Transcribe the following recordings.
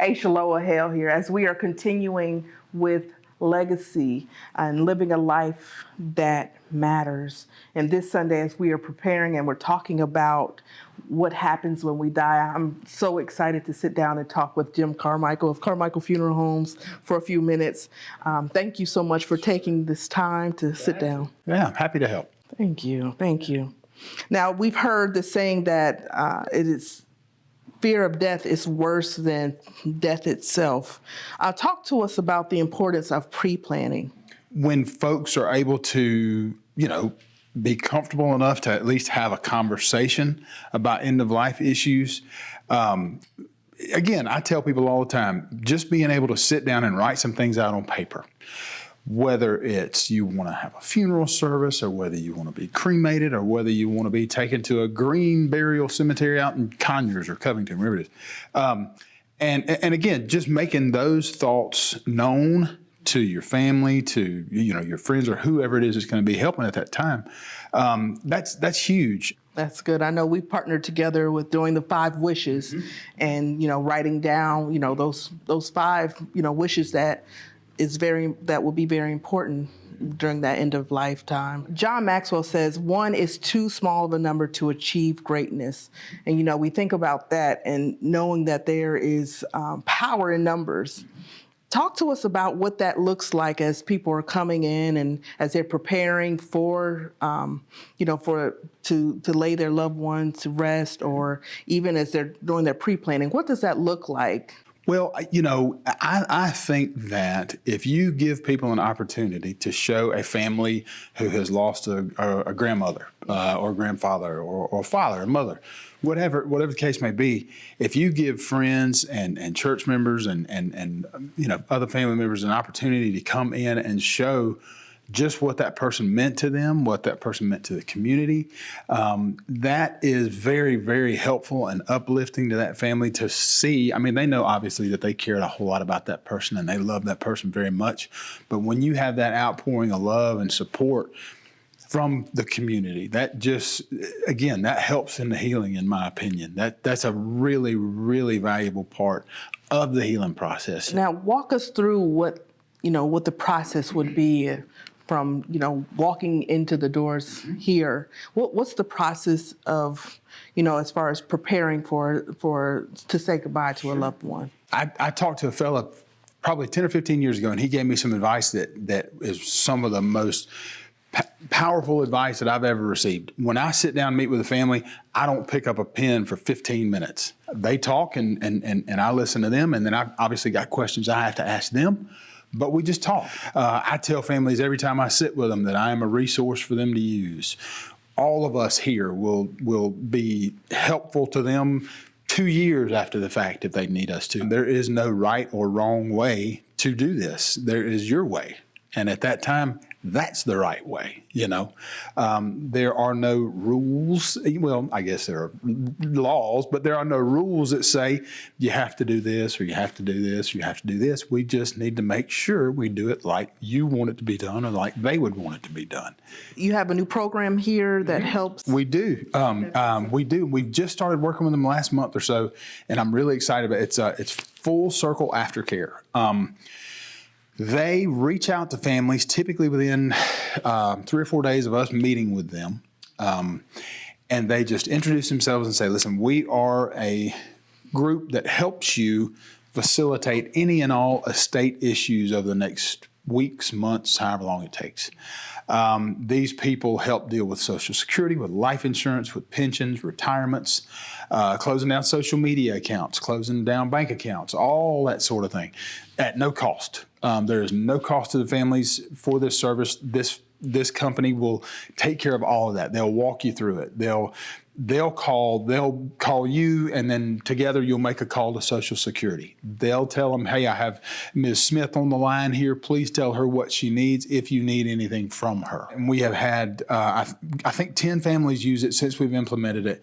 Hey, Shaloa Hale here, as we are continuing with legacy and living a life that matters. And this Sunday, as we are preparing and we're talking about what happens when we die, I'm so excited to sit down and talk with Jim Carmichael of Carmichael Funeral Homes for a few minutes. Thank you so much for taking this time to sit down. Yeah, I'm happy to help. Thank you. Thank you. Now, we've heard the saying that it is fear of death is worse than death itself. Talk to us about the importance of pre-planning. When folks are able to, be comfortable enough to at least have a conversation about end-of-life issues. Again, I tell people all the time, just being able to sit down and write some things out on paper, whether it's you want to have a funeral service or whether you want to be cremated or whether you want to be taken to a green burial cemetery out in Conyers or Covington, wherever it is. And again, just making those thoughts known to your family, to your friends or whoever it is that's going to be helping at that time, that's huge. That's good. I know we partnered together with doing the 5 wishes, and writing down those 5 wishes that will be very important during that end of lifetime. John Maxwell says 1 is too small of a number to achieve greatness. And we think about that and knowing that there is power in numbers. Talk to us about what that looks like as people are coming in and as they're preparing for, to lay their loved ones to rest, or even as they're doing their pre-planning. What does that look like? Well, I think that if you give people an opportunity to show a family who has lost a grandmother or grandfather or father or mother, whatever the case may be, if you give friends and church members and other family members an opportunity to come in and show just what that person meant to them, what that person meant to the community. That is very, very helpful and uplifting to that family to see. I mean, they know obviously that they cared a whole lot about that person and they love that person very much. But when you have that outpouring of love and support from the community, that just, again, that helps in the healing, in my opinion. That's a really, really valuable part of the healing process. Now, walk us through what the process would be from, walking into the doors here. What's the process of, as far as preparing to say goodbye to a loved one? I talked to a fella probably 10 or 15 years ago, and he gave me some advice that is some of the most powerful advice that I've ever received. When I sit down and meet with a family, I don't pick up a pen for 15 minutes. They talk and I listen to them, and then I've obviously got questions I have to ask them. But we just talk. I tell families every time I sit with them that I am a resource for them to use. All of us here will be helpful to them 2 years after the fact if they need us to. There is no right or wrong way to do this. There is your way. And at that time, that's the right way, There are no rules. Well, I guess there are laws, but there are no rules that say you have to do this or you have to do this or you have to do this. We just need to make sure we do it like you want it to be done or like they would want it to be done. You have a new program here that helps? We do. We do. We've just started working with them last month or so, and I'm really excited about it. It's Full Circle Aftercare. They reach out to families typically within 3 or 4 days of us meeting with them. And they just introduce themselves and say, listen, we are a group that helps you facilitate any and all estate issues over the next weeks, months, however long it takes. These people help deal with Social Security, with life insurance, with pensions, retirements, closing down social media accounts, closing down bank accounts, all that sort of thing at no cost. There is no cost to the families for this service. This company will take care of all of that. They'll walk you through it. They'll call you, and then together you'll make a call to Social Security. They'll tell them, hey, I have Ms. Smith on the line here. Please tell her what she needs if you need anything from her. And we have had, I think 10 families use it since we've implemented it.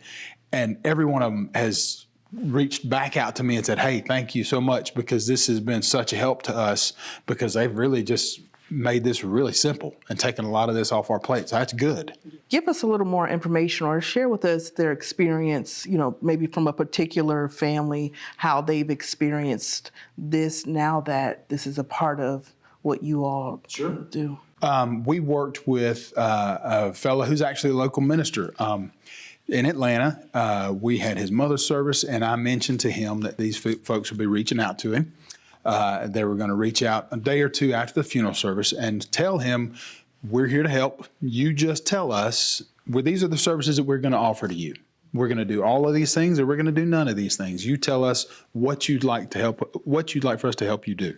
And every one of them has reached back out to me and said, hey, thank you so much, because this has been such a help to us, because they've really just made this really simple and taken a lot of this off our plates. So that's good. Give us a little more information or share with us their experience, maybe from a particular family, how they've experienced this now that this is a part of what you all do. We worked with a fellow who's actually a local minister in Atlanta. We had his mother's service, and I mentioned to him that these folks would be reaching out to him. They were going to reach out a day or two after the funeral service and tell him, we're here to help. You just tell us, these are the services that we're going to offer to you. We're going to do all of these things, or we're going to do none of these things. You tell us what you'd like for us to help you do.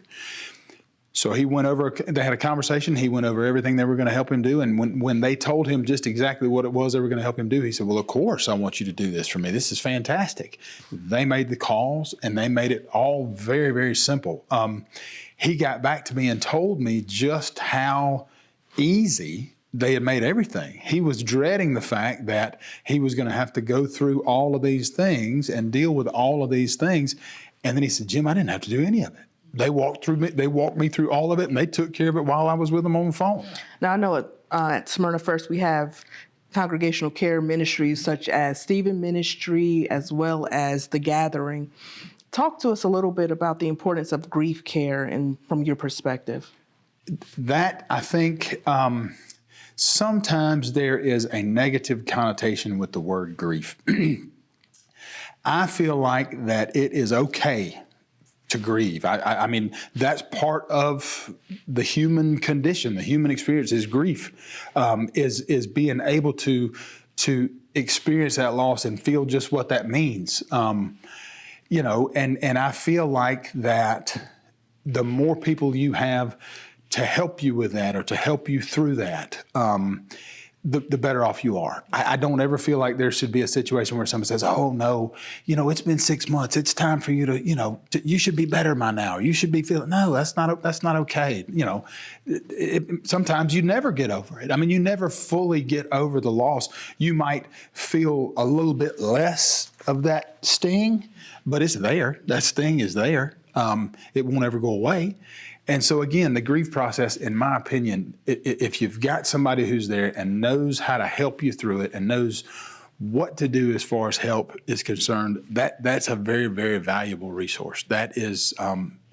So he went over, they had a conversation. He went over everything they were going to help him do. And when they told him just exactly what it was they were going to help him do, he said, well, of course, I want you to do this for me. This is fantastic. They made the calls, and they made it all very, very simple. He got back to me and told me just how easy they had made everything. He was dreading the fact that he was going to have to go through all of these things and deal with all of these things. And then he said, Jim, I didn't have to do any of it. They walked me through all of it, and they took care of it while I was with them on the phone. Now, I know at Smyrna First, we have congregational care ministries such as Stephen Ministry, as well as The Gathering. Talk to us a little bit about the importance of grief care and from your perspective. That, I think, sometimes there is a negative connotation with the word grief. I feel like that it is okay to grieve. I mean, that's part of the human condition. The human experience is grief, is being able to experience that loss and feel just what that means. And I feel like that the more people you have to help you with that or to help you through that, the better off you are. I don't ever feel like there should be a situation where someone says, oh, no, it's been 6 months. It's time for you to, you should be better by now. You should be feeling, no, that's not okay. Sometimes you never get over it. I mean, you never fully get over the loss. You might feel a little bit less of that sting, but it's there. That sting is there. It won't ever go away. And so, again, the grief process, in my opinion, if you've got somebody who's there and knows how to help you through it and knows what to do as far as help is concerned, that's a very, very valuable resource. That is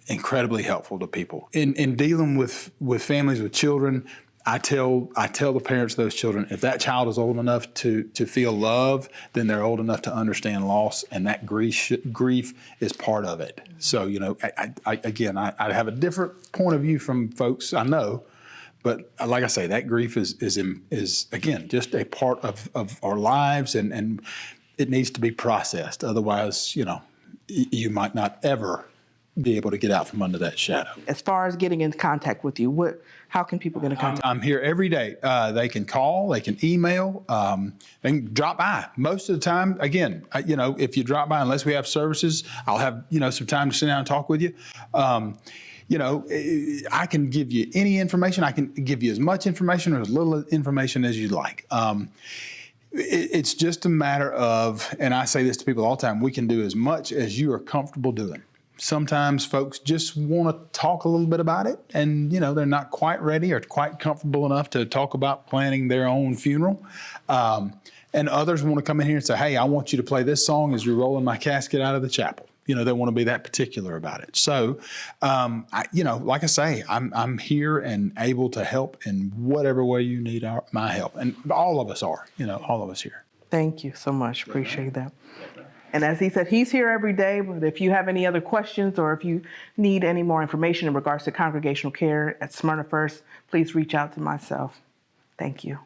incredibly helpful to people. In dealing with families with children, I tell the parents of those children, if that child is old enough to feel love, then they're old enough to understand loss, and that grief is part of it. So, I have a different point of view from folks, I know, but like I say, that grief is again, just a part of our lives, and it needs to be processed. Otherwise, you might not ever be able to get out from under that shadow. As far as getting in contact with you, how can people get in contact? I'm here every day. They can call, they can email, they can drop by. Most of the time, again, if you drop by, unless we have services, I'll have, some time to sit down and talk with you. I can give you any information. I can give you as much information or as little information as you'd like. It's just a matter of, and I say this to people all the time, we can do as much as you are comfortable doing. Sometimes folks just want to talk a little bit about it, and they're not quite ready or quite comfortable enough to talk about planning their own funeral. And others want to come in here and say, hey, I want you to play this song as you're rolling my casket out of the chapel. They want to be that particular about it. So, like I say, I'm here and able to help in whatever way you need my help. And all of us are, all of us here. Thank you so much. Appreciate that. And as he said, he's here every day. But if you have any other questions or if you need any more information in regards to congregational care at Smyrna First, please reach out to myself. Thank you.